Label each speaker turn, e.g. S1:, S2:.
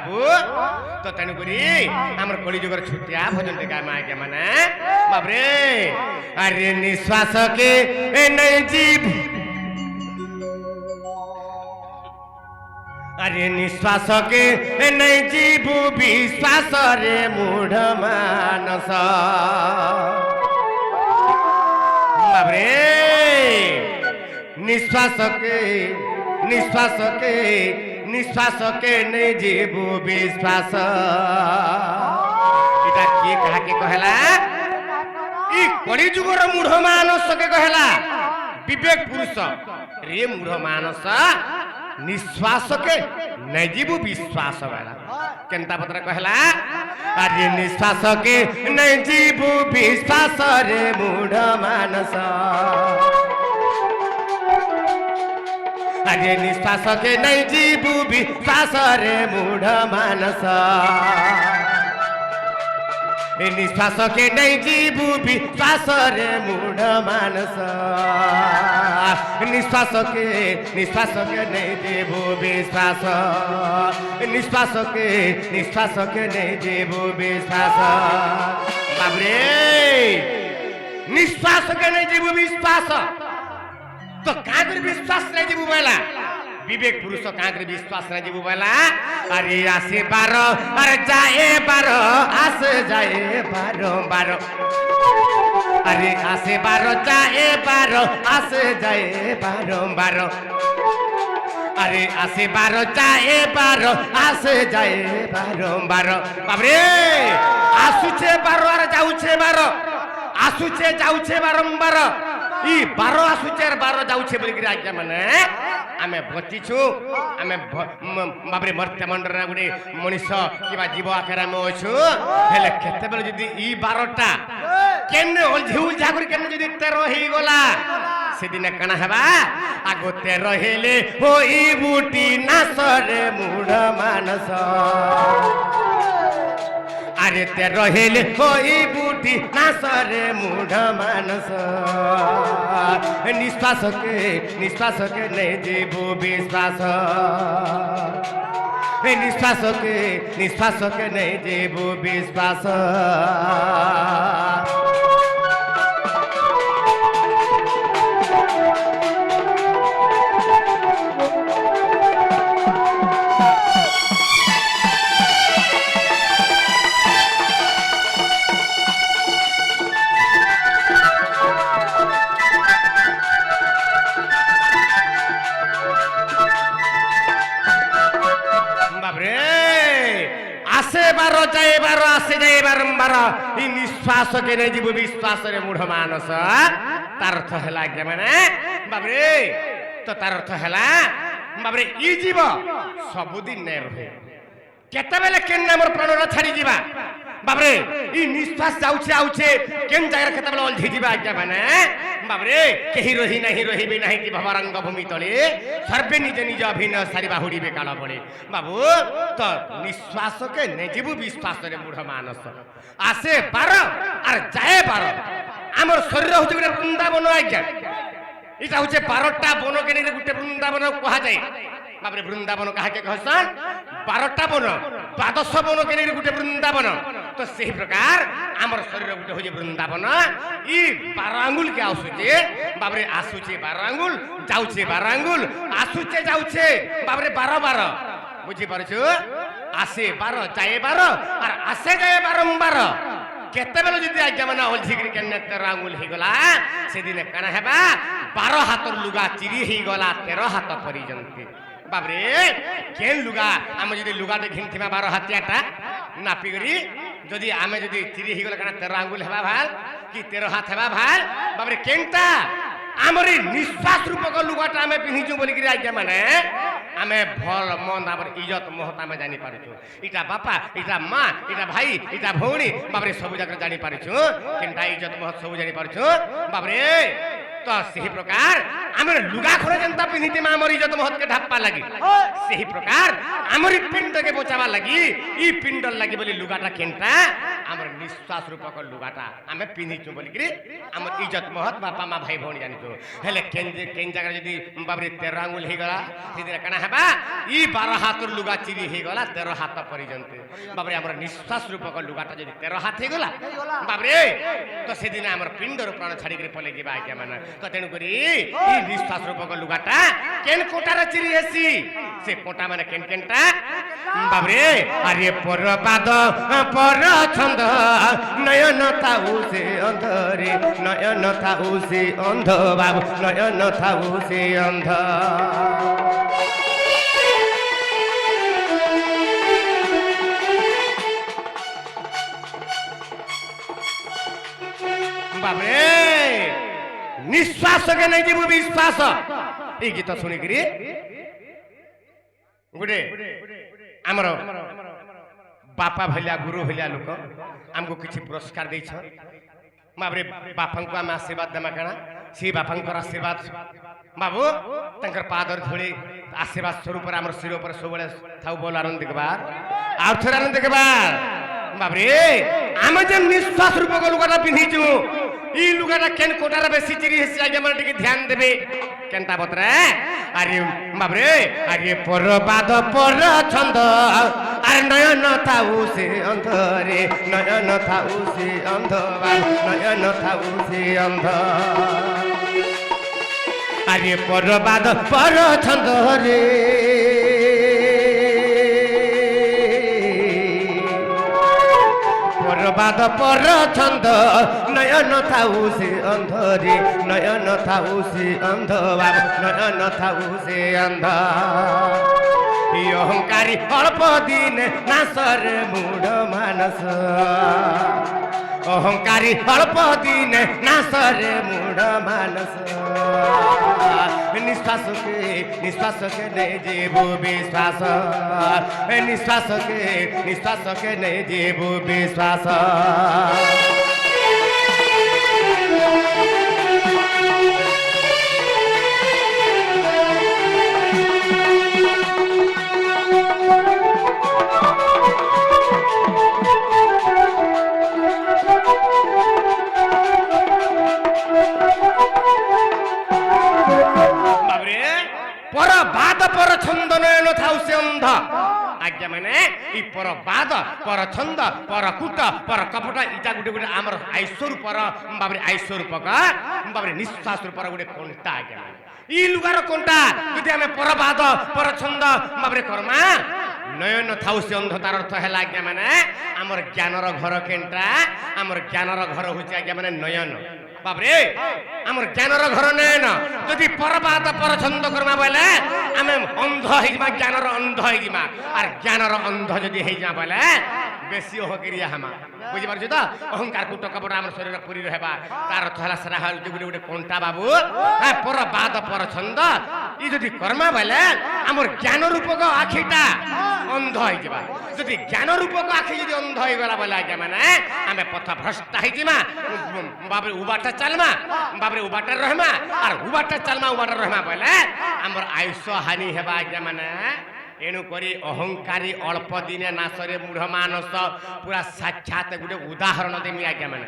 S1: बाबू तो तेणुकरी आम कलिजुगर छुटिया भजन टे गामा आज्ञा माने बाबरे अरे निश्वास के नहीं जीव अरे निश्वास के नहीं जीव विश्वास रे मूढ़ मानस बाबरे निश्वास के नहीं जीव विश्वास इटा किए कहा के कहला ई कली जुगर मूढ़ मानस के कहला विवेक पुरुष रे मूढ़ मानस निश्वास के नहीं जीव विश्वास वाला केनता पत्र कहला अरे निश्वास के नहीं जीव विश्वास रे मूढ़ मानस अरे निश्वास के नहीं जीव विश्वास रे मूढ़ मानस निश्वास के नहीं जीव विश्वास रे मूढ़ मानस निश्वास के नहीं जीव विश्वास निश्वास के नहीं जीव विश्वास बाबरे निश्वास के नहीं जीव विश्वास तो कांकर विश्वास नहीं जीव बोला विवेक पुरुष कांकर विश्वास नहीं जीव बोला अरे आसे बारो अरे जाए बारो आसे जाए बारो बारो अरे आसे बारो जाए बारो आसे जाए बारो बारो अरे आसे बारो जाए बारो आसे जाए बारो बारो बाबरे आसुचे बारो अरे जाउचे बारो आसुचे जाउचे बारंबार ई बारो आसुचे बारो जाउचे बोली कि आज्ञा माने आमे बचिछु आमे बाबरे मर्त्य मंडर गुडे मनुष्य किबा जीव आकार आमे अछु हेले केते बेले जदी ई 12टा केने ओलझी उलझा करी केने जदी 13 ही गला सेदिन कणा हेबा आगो 13 हेले होई बूटी नासरे मूढ़ मानस अरे 13 हेले होई बूटी नासरे मूढ़ मानस निश्वास के नहीं जीव विश्वास निश्वास के नहीं जीव विश्वास जाए बारो आसे जाए बारंबार ई निश्वास के नहीं जीव विश्वास रे मूढ़ मानस तार अर्थ हैला आज्ञा माने बाबरे तो तार अर्थ हैला बाबरे ई जीव सबुदिन नै रहे केते बेले केन हमर प्राण छाड़ी जीवा बाबरे ई निश्वास जाउछे आउछे केन जागर केते बेले ओलझी जीवा आज्ञा माने बाबरे केही रही भी नहीं कि भवरंग भूमि तले सर्वे निज निज अभिनय सारी बाहुड़ीबे काल पड़े बाबू तो निश्वास के निजीव विश्वास रे मूढ़ मानस आसे 12 और जाए 12 आमर शरीर होचे गुटे वृंदावन आज्ञा इटा होचे 12टा वन के नहीं गुटे वृंदावन कहा जाए बाबरे वृंदावन कहा के कहसन 12टा वन 12 वन के नहीं गुटे वृंदावन तो सही प्रकार आमर शरीर गुटे होजे वृंदावन ई 12 आंगुल के आसुचे बाबरे आसुचे 12 आंगुल जाउचे 12 आंगुल आसुचे जाउचे बाबरे 12 बुझी परछु आसे 12 जाए 12 और आसे जाए बारंबार केते बेले जदी आज्ञा माने ओलझिकरी केने 13 आंगुल ही गला से दिन काना हेबा 12 हाथर लुगा चिरी ही गला 13 हाथ परिजंती बाबरे केन लुगा आम जदी लुगा दे घिनथिमा 12 हाथियाटा नापी करी जदी आमे जदी चिरी ही गला काना 13 आंगुल हेबा भाल कि 13 हाथ हेबा भाल बाबरे केनता आमरी निश्वास रूपक लुगाटा आमे पिन्हिचु बोली कि आज्ञा माने आमे भल मन आमर इज्जत महत आमे जानि पारिछु इटा बापा इटा माँ इटा भाई इटा भौणी बाबरे सब जगह जानि पारिछु केनता इज्जत महत सब जानि पारिछु बाबरे तो सही प्रकार आमर लुगा खोरे जनता पिन्हिते मा आमर इज्जत महत के ढाप्पा लगी सही प्रकार आमरी पिंड के बचावा लगी ई पिंडल लगी बोली लुगाटा केनता আমার নিঃশ্বাস রূপক লুগাটা আমি পিঁধিছু বলিকি আমার ইজ্জত মহৎ বাপা মা ভাই ভৌণী জানিছু হেলে কেন জায়গা যদি বাবরে 13 আঙ্গুল হয়েগলা সেদিন কাଣା হেবা ই 12 হাতর লুগা চিরি হয়েগলা 13 হাত পর্যন্ত বাবরে আমার নিঃশ্বাস রূপক লুগাটা যদি 13 হাত হয়েগলা বাবরে তো সেদিন আমার পিণ্ডর প্রাণ ছাড়িকি পলে যাবা আজ্ঞা মানে তো তেণু করি ই নিঃশ্বাস রূপক লুগাটা কেন কোটার চিরি হেসি সে কোটা মানে কেনটা বাবরে আরে পরপাদ পর ছন্দ নয়ন থাউ সে অন্ধরে নয়ন থাউ সে অন্ধ বাবু নয়ন থাউ সে অন্ধ বাবরে নিঃশ্বাস কে নাই যাব বিশ্বাস এই গীত শুনিকি গোটে আমার বাপা ভলিয়া গুরু ভলিয়া লোক আমକୁ କିଛି ପୁରସ୍କାର ଦେଇଛ ବାବରେ ବାପାଙ୍କୁ ଆମେ ଆଶୀର୍ବାଦ ଦେମା କାଣା ସେ ବାପାଙ୍କର ଆଶୀର୍ବାଦ ବାବୁ ତାଙ୍କର ପାଦର ଧୂଳି ଆଶୀର୍ବାଦ ସ୍ୱରୂପରେ ଆମର ଶିର ଉପରେ ସବୁବେଳେ ଥାଉ ବୋଲ ଆନନ୍ଦ ଦେଖିବାର ଆଉ ଥରେ ଆନନ୍ଦ ଦେଖିବାର ବାବରେ ଆମେ ଯେ ନିଶ୍ୱାସ ରୂପକ ଲୁଗାଟା ପିନ୍ଧିଛୁ ଇ ଲୁଗାଟା କେନ୍ କୋଟାରେ ବେଶୀ ଚିରି ହେସି ଆଜ୍ଞା ମାନେ ଟିକେ ଧ୍ୟାନ ଦେବେ কেনতা বতরে আরে বাবরে আরে পরবাদ পর ছন্দ আর নয়ন থাউ সে অন্ধরে নয়ন থাউ সে অন্ধ নয়ন থাউ সে অন্ধ আরে পরবাদ পর ছন্দ রে পরবাদ পর ছন্দ নয়ন থাউ সে অন্ধরে নয়ন থাউ সে অন্ধ বাবু নয়ন থাউ সে অন্ধ অহংকারী অল্প দিন নাসরে মূঢ় মানস অহংকারী অল্প দিন নাসরে মূঢ় মানস নিঃশ্বাসকে নে জীব বিশ্বাস নিঃশ্বাসকে নে জীব বিশ্বাস ছন্দ নয়ন থাউ সে অন্ধ আজ্ঞা মানে ই পর বাদ পর ছন্দ পর কুট পর কপট ইটা গুটে গুটে আমার আইশ্বর পর বাবরে আইশ্বর পকা বাবরে নিঃশ্বাস পর গুটে কোনটা আজ্ঞা ই লুগার কোনটা যদি আমি পর বাদ পর ছন্দ বাবরে কর্মা নয়ন থাউ সে অন্ধ তার অর্থ হেলা আজ্ঞা মানে আমার জ্ঞানর ঘর কেনটা আমার জ্ঞানর ঘর হচ্ছে আজ্ঞা মানে নয়ন বাবরে আমার জ্ঞানর ঘর নয়ন যদি পরবাদ পরছন্দ করমা বলে আমি অন্ধ হইযা জ্ঞানর অন্ধ হইযা আর জ্ঞানর অন্ধ যদি হইযা বলে বেশি হকিরিয়া হামা বুঝি পারছো তো অহংকার কুট কপট আমার শরীর পুরি রহবা তার অর্থ হলা সেটা হল গুটে গুটে কোনটা বাবু হ্যাঁ পরবাদ পরছন্দ ই যদি কর্মা বলে আমার জ্ঞান রূপক আখিটা অন্ধ হইযা যদি জ্ঞান রূপক আখি যদি অন্ধ হয়ে গলা বলে আজ্ঞা মানে আমি পথ ভ্রষ্ট হইযা বাবরে উবাটা চালমা বাবরে উবাটা রহমা আর উবাটা চালমা উবাটা রহমা বলে আমার আয়ুষ হানি হেবা আজ্ঞা মানে এণু করি অহংকারী অল্প দিনে নাশরে মূঢ় মানস পুরা সাক্ষাৎ গোটে উদাহরণ দেমি আজ্ঞা মানে